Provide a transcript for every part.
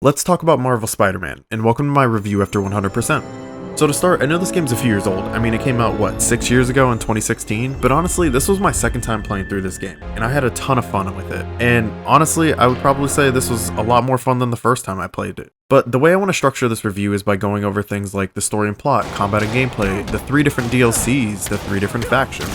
Let's talk about Marvel Spider-Man, and welcome to my review after 100%. So to start, I know this game's a few years old. I mean, it came out, what, 6 years ago in 2016? But honestly, this was my second time playing through this game, and I had a ton of fun with it. And honestly, I would probably say this was a lot more fun than the first time I played it. But the way I want to structure this review is by going over things like the story and plot, combat and gameplay, the 3 different DLCs, the 3 different factions,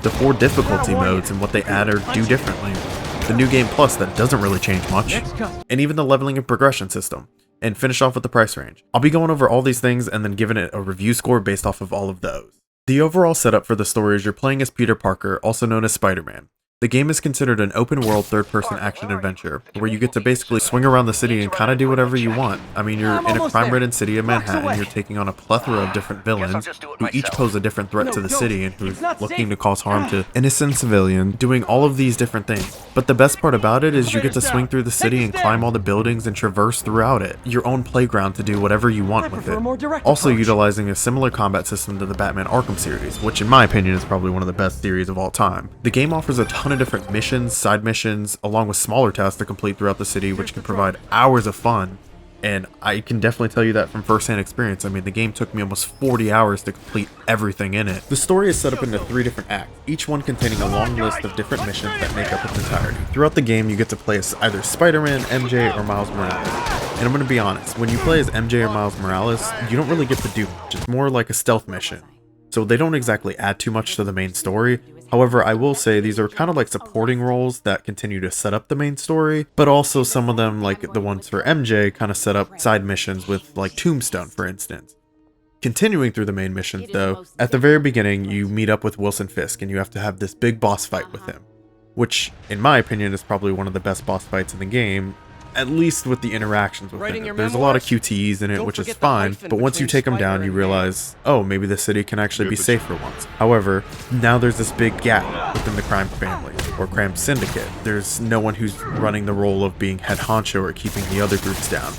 the 4 difficulty modes and what they add or do differently, the new game plus that doesn't really change much, and even the leveling and progression system, and finish off with the price range. I'll be going over all these things and then giving it a review score based off of all of those. The overall setup for the story is you're playing as Peter Parker, also known as Spider-Man. The game is considered an open-world third-person action adventure, where you get to basically swing around the city and kind of do whatever you want. I mean, you're in a crime-ridden city of Manhattan, you're taking on a plethora of different villains, who each pose a different threat to the city and who's looking to cause harm to innocent civilians, doing all of these different things. But the best part about it is you get to swing through the city and climb all the buildings and traverse throughout it, your own playground to do whatever you want with it. Also utilizing a similar combat system to the Batman Arkham series, which in my opinion is probably one of the best series of all time. The game offers a ton of different missions, side missions, along with smaller tasks to complete throughout the city, which can provide hours of fun. And I can definitely tell you that from first-hand experience. I mean, the game took me almost 40 hours to complete everything in it. The story is set up into 3 different acts, each one containing a long list of different missions that make up its entirety. Throughout the game, you get to play as either Spider-Man, MJ, or Miles Morales. And I'm gonna be honest, when you play as MJ or Miles Morales, you don't really get to do much. It's more like a stealth mission. So they don't exactly add too much to the main story. However, I will say these are kind of like supporting roles that continue to set up the main story, but also some of them, like the ones for MJ, kind of set up side missions with like Tombstone, for instance. Continuing through the main missions though, at the very beginning you meet up with Wilson Fisk and you have to have this big boss fight with him, which in my opinion is probably one of the best boss fights in the game. At least with the interactions with him. There's a lot of QTEs in it, which is fine, but once you take them down, you realize, oh, maybe the city can actually be safe for once. However, now there's this big gap within the crime family, or crime syndicate. There's no one who's running the role of being head honcho or keeping the other groups down.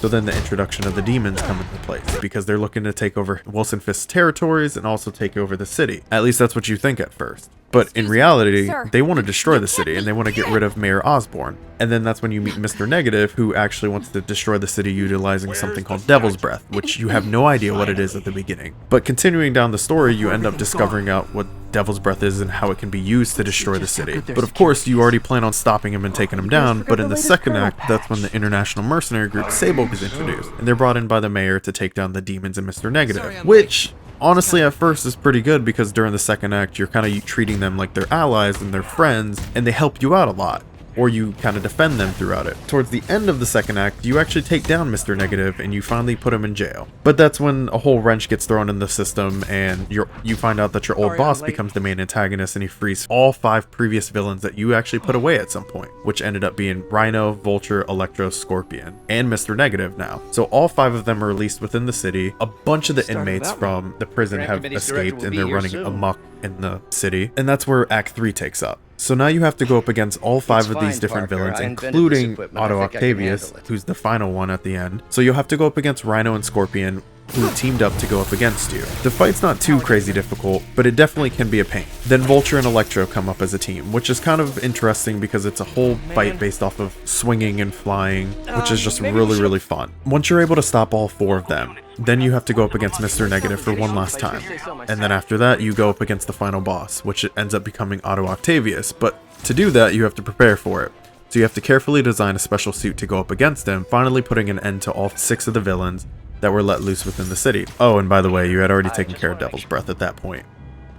So then the introduction of the demons come into place, because they're looking to take over Wilson Fisk's territories and also take over the city. At least that's what you think at first. But in reality, they want to destroy the city and they want to get rid of Mayor Osborn. And then that's when you meet Mr. Negative, who actually wants to destroy the city utilizing something called Devil's Breath, which you have no idea what it is at the beginning. But continuing down the story, you end up discovering out what Devil's Breath is and how it can be used to destroy the city. But of course, you already plan on stopping him and taking him down, but in the second act, that's when the international mercenary group Sable is introduced. And they're brought in by the mayor to take down the demons and Mr. Negative, which honestly at first is pretty good because during the second act you're kind of treating them like they're allies and they're friends and they help you out a lot, or you kind of defend them throughout it. Towards the end of the second act, you actually take down Mr. Negative and you finally put him in jail. But that's when a whole wrench gets thrown in the system and you find out that your old boss becomes the main antagonist and he frees all 5 previous villains that you actually put away at some point, which ended up being Rhino, Vulture, Electro, Scorpion, and Mr. Negative now. So all 5 of them are released within the city. A bunch of the inmates from the prison have escaped and they're running amok in the city, and that's where Act 3 takes up. So now you have to go up against all 5 of these different villains, including Otto Octavius, who's the final one at the end. So you'll have to go up against Rhino and Scorpion, who teamed up to go up against you. The fight's not too crazy difficult, but it definitely can be a pain. Then Vulture and Electro come up as a team, which is kind of interesting because it's a whole fight based off of swinging and flying, which is just really fun. Once you're able to stop all 4 of them, then you have to go up against Mr. Negative for one last time. And then after that, you go up against the final boss, which ends up becoming Otto Octavius. But to do that, you have to prepare for it. So you have to carefully design a special suit to go up against him, finally putting an end to all 6 of the villains that were let loose within the city. Oh, and by the way, you had already taken care of Devil's Breath at that point.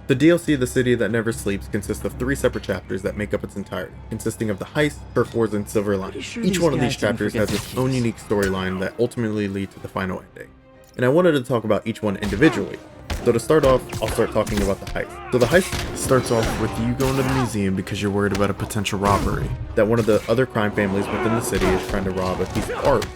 The DLC The City That Never Sleeps consists of 3 separate chapters that make up its entirety, consisting of the Heist, Turf Wars, and Silver Lining. Each one of these chapters has its own unique storyline that ultimately lead to the final ending. And I wanted to talk about each one individually. So to start off, I'll start talking about the heist. So the heist starts off with you going to the museum because you're worried about a potential robbery, that one of the other crime families within the city is trying to rob a piece of art.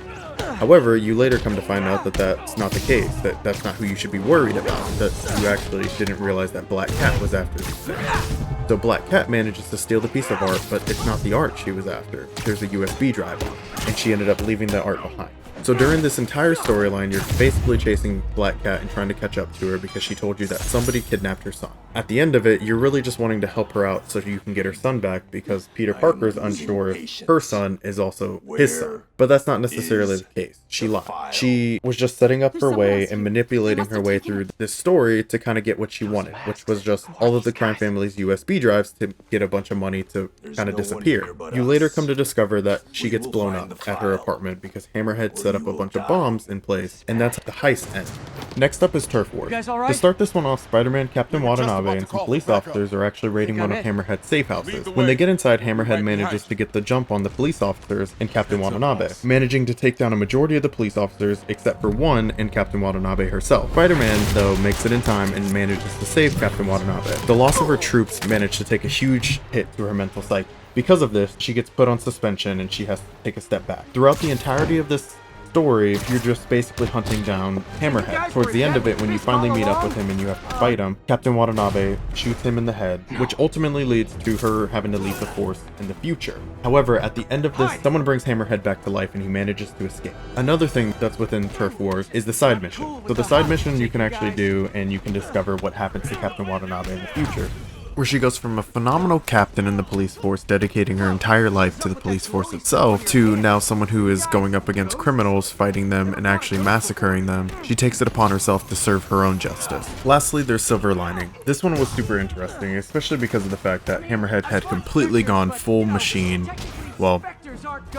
However, you later come to find out that that's not the case, that that's not who you should be worried about, that you actually didn't realize that Black Cat was after these things. So Black Cat manages to steal the piece of art, but it's not the art she was after. There's a USB drive on it, and she ended up leaving that art behind. So during this entire storyline, you're basically chasing Black Cat and trying to catch up to her because she told you that somebody kidnapped her son. at the end of it, you're really just wanting to help her out so you can get her son back, because Peter Parker's unsure if her son is also his son. But that's not necessarily the case. She lied. She was just setting up her way and manipulating her way through this story to kind of get what she wanted, which was just all of the crime family's USB drives to get a bunch of money to kind of disappear. You later come to discover that she gets blown up at her apartment because Hammerhead set up a bunch of bombs in place, and that's the heist end. Next up is Turf Wars. To start this one off, Spider-Man, Captain Watanabe, and some police officers are actually raiding one of Hammerhead's safe houses. When they get inside, Hammerhead manages to get the jump on the police officers and Captain Watanabe, managing to take down a majority of the police officers except for one and Captain Watanabe herself. Spider-Man, though, makes it in time and manages to save Captain Watanabe. The loss of her troops managed to take a huge hit to her mental psyche. Because of this, she gets put on suspension and she has to take a step back. Throughout the entirety of this story, you're just basically hunting down Hammerhead. Towards the end of it, when you finally meet up with him and you have to fight him, Captain Watanabe shoots him in the head, which ultimately leads to her having to leave the force in the future. However, at the end of this, someone brings Hammerhead back to life and he manages to escape. Another thing that's within Turf Wars is the side mission. So the side mission you can actually do, and you can discover what happens to Captain Watanabe in the future, where she goes from a phenomenal captain in the police force dedicating her entire life to the police force itself, to now someone who is going up against criminals, fighting them, and actually massacring them. She takes it upon herself to serve her own justice. Lastly, there's Silver Lining. This one was super interesting, especially because of the fact that Hammerhead had completely gone full machine, well,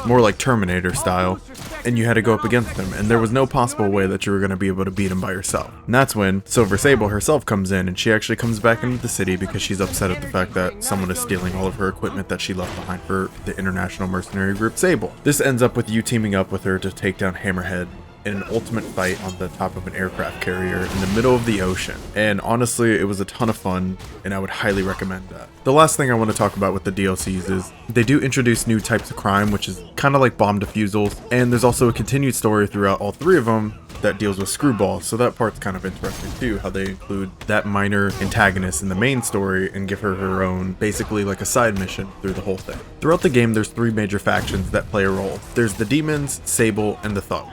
more like Terminator style, and you had to go up against him, and there was no possible way that you were going to be able to beat him by yourself. And that's when Silver Sable herself comes in, and she actually comes back into the city because she's upset at the fact that someone is stealing all of her equipment that she left behind for the international mercenary group Sable. This ends up with you teaming up with her to take down Hammerhead in an ultimate fight on the top of an aircraft carrier in the middle of the ocean. And honestly, it was a ton of fun, and I would highly recommend that. The last thing I want to talk about with the DLCs is they do introduce new types of crime, which is kind of like bomb defusals, and there's also a continued story throughout all three of them that deals with Screwball, so that part's kind of interesting too, how they include that minor antagonist in the main story and give her her own, basically like a side mission through the whole thing. Throughout the game, there's three major factions that play a role. There's the Demons, Sable, and the Thug.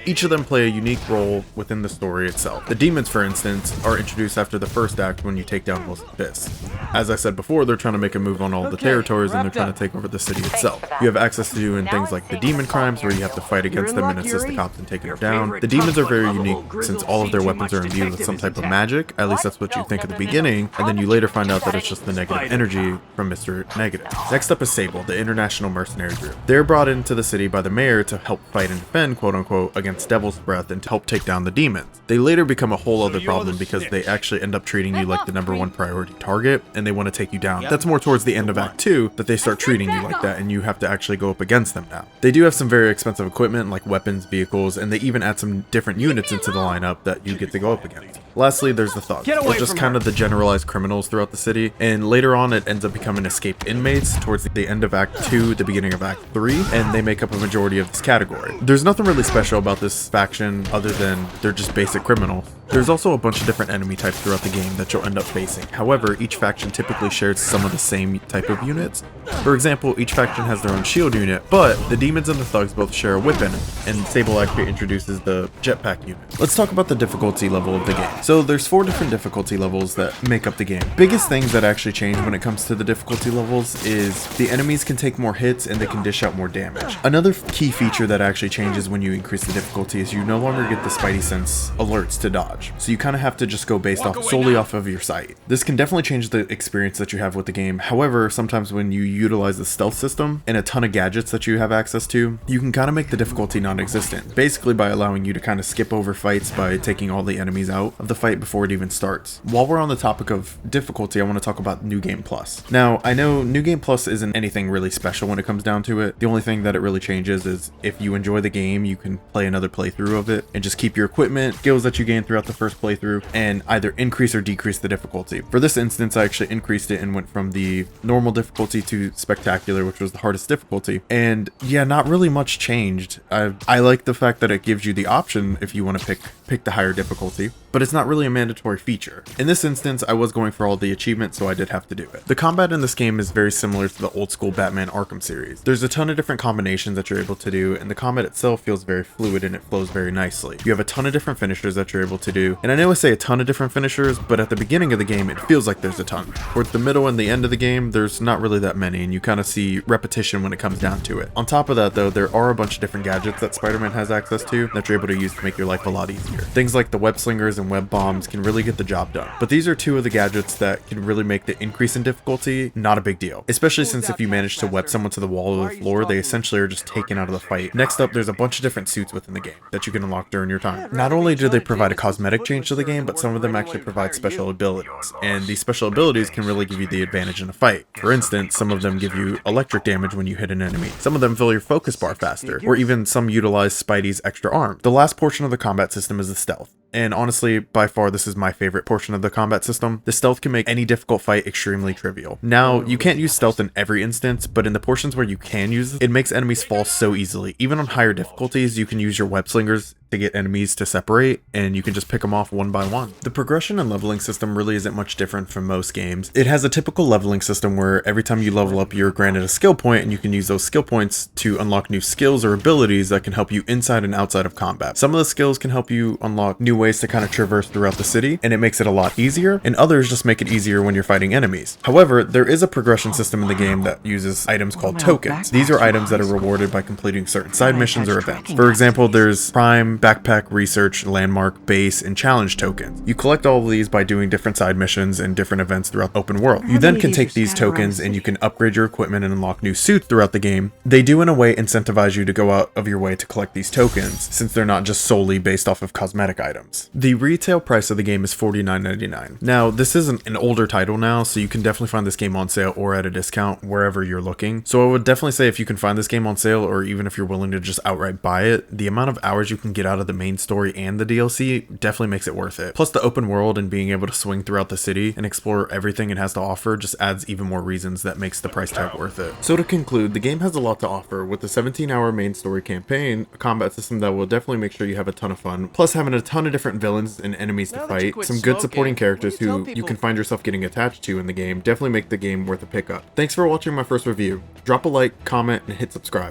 Each of them play a unique role within the story itself. The demons, for instance, are introduced after the first act when you take down Will's Fist. As I said before, they're trying to make a move on all the territories and they're trying to take over the city itself. You have access to doing things like the demon crimes, where you have to fight against them and assist the cops in taking them down. The demons are very unique since all of their weapons are imbued with some type of magic, at least that's what you think at the beginning, and then you later find out that it's just the negative energy from Mr. Negative. Next up is Sable, the international mercenary group. They're brought into the city by the mayor to help fight and defend, quote unquote, against Devil's Breath and to help take down the demons. They later become a whole other problem because they actually end up treating you like the #1 priority target and they want to take you down. That's more towards the end of Act 2 that they start treating you like that and you have to actually go up against them now. They do have some very expensive equipment like weapons, vehicles, and they even add some different units into the lineup that you get to go up against. Lastly, there's the Thugs. They're just kind of the generalized criminals throughout the city, and later on it ends up becoming escaped inmates towards the end of Act 2, the beginning of Act 3, and they make up a majority of this category. There's nothing really special about this faction other than they're just basic criminals. There's also a bunch of different enemy types throughout the game that you'll end up facing. However, each faction typically shares some of the same type of units. For example, each faction has their own shield unit, but the demons and the thugs both share a weapon, and Sable actually introduces the jetpack unit. Let's talk about the difficulty level of the game. So there's 4 different difficulty levels that make up the game. Biggest things that actually change when it comes to the difficulty levels is the enemies can take more hits and they can dish out more damage. Another key feature that actually changes when you increase the difficulty is you no longer get the Spidey Sense alerts to dodge. So you kind of have to just go based solely off of your sight. This can definitely change the experience that you have with the game. However, sometimes when you utilize the stealth system and a ton of gadgets that you have access to, you can kind of make the difficulty non-existent, basically by allowing you to kind of skip over fights by taking all the enemies out of the fight before it even starts. While we're on the topic of difficulty, I want to talk about New Game Plus. Now, I know New Game Plus isn't anything really special when it comes down to it. The only thing that it really changes is if you enjoy the game, you can play another playthrough of it and just keep your equipment, skills that you gain throughout the first playthrough, and either increase or decrease the difficulty. For this instance, I actually increased it and went from the normal difficulty to spectacular, which was the hardest difficulty. And yeah, not really much changed. I like the fact that it gives you the option if you want to pick the higher difficulty. but it's not really a mandatory feature. In this instance, I was going for all the achievements, so I did have to do it. The combat in this game is very similar to the old school Batman Arkham series. There's a ton of different combinations that you're able to do, and the combat itself feels very fluid and it flows very nicely. You have a ton of different finishers that you're able to do, and I know I say a ton of different finishers, but at the beginning of the game, it feels like there's a ton. Towards the middle and the end of the game, there's not really that many, and you kind of see repetition when it comes down to it. On top of that though, there are a bunch of different gadgets that Spider-Man has access to that you're able to use to make your life a lot easier. Things like the web slingers and web bombs can really get the job done, but these are two of the gadgets that can really make the increase in difficulty not a big deal, especially since if you manage to web someone to the wall or the floor, they essentially are just taken out of the fight. Next up, there's a bunch of different suits within the game that you can unlock during your time. Not only do they provide a cosmetic change to the game, but some of them actually provide special abilities, and these special abilities can really give you the advantage in a fight. For instance, some of them give you electric damage when you hit an enemy, some of them fill your focus bar faster, or even some utilize Spidey's extra arm. The last portion of the combat system is the stealth. And honestly, by far, this is my favorite portion of the combat system. The stealth can make any difficult fight extremely trivial. Now, you can't use stealth in every instance, but in the portions where you can use it, it makes enemies fall so easily. Even on higher difficulties, you can use your web slingers to get enemies to separate, and you can just pick them off one by one. The progression and leveling system really isn't much different from most games. It has a typical leveling system where every time you level up, you're granted a skill point, and you can use those skill points to unlock new skills or abilities that can help you inside and outside of combat. Some of the skills can help you unlock new ways to kind of traverse throughout the city, and it makes it a lot easier, and others just make it easier when you're fighting enemies. However, there is a progression system in the game that uses items called tokens. These are items that are rewarded by completing certain side missions or events. For example, there's Prime, Backpack, Research, Landmark, Base, and Challenge tokens. You collect all of these by doing different side missions and different events throughout the open world. You then can take these tokens and you can upgrade your equipment and unlock new suits throughout the game. They do in a way incentivize you to go out of your way to collect these tokens, since they're not just solely based off of cosmetic items. The retail price of the game is $49.99. Now, this is an older title now, so you can definitely find this game on sale or at a discount wherever you're looking. So I would definitely say if you can find this game on sale, or even if you're willing to just outright buy it, the amount of hours you can get out of the main story and the DLC definitely makes it worth it. Plus the open world and being able to swing throughout the city and explore everything it has to offer just adds even more reasons that makes the price tag worth it. So to conclude, the game has a lot to offer with the 17-hour main story campaign, a combat system that will definitely make sure you have a ton of fun, plus having a ton of different villains and enemies to fight, some good supporting characters who you can find yourself getting attached to in the game, definitely make the game worth a pickup. Thanks for watching my first review. Drop a like, comment, and hit subscribe.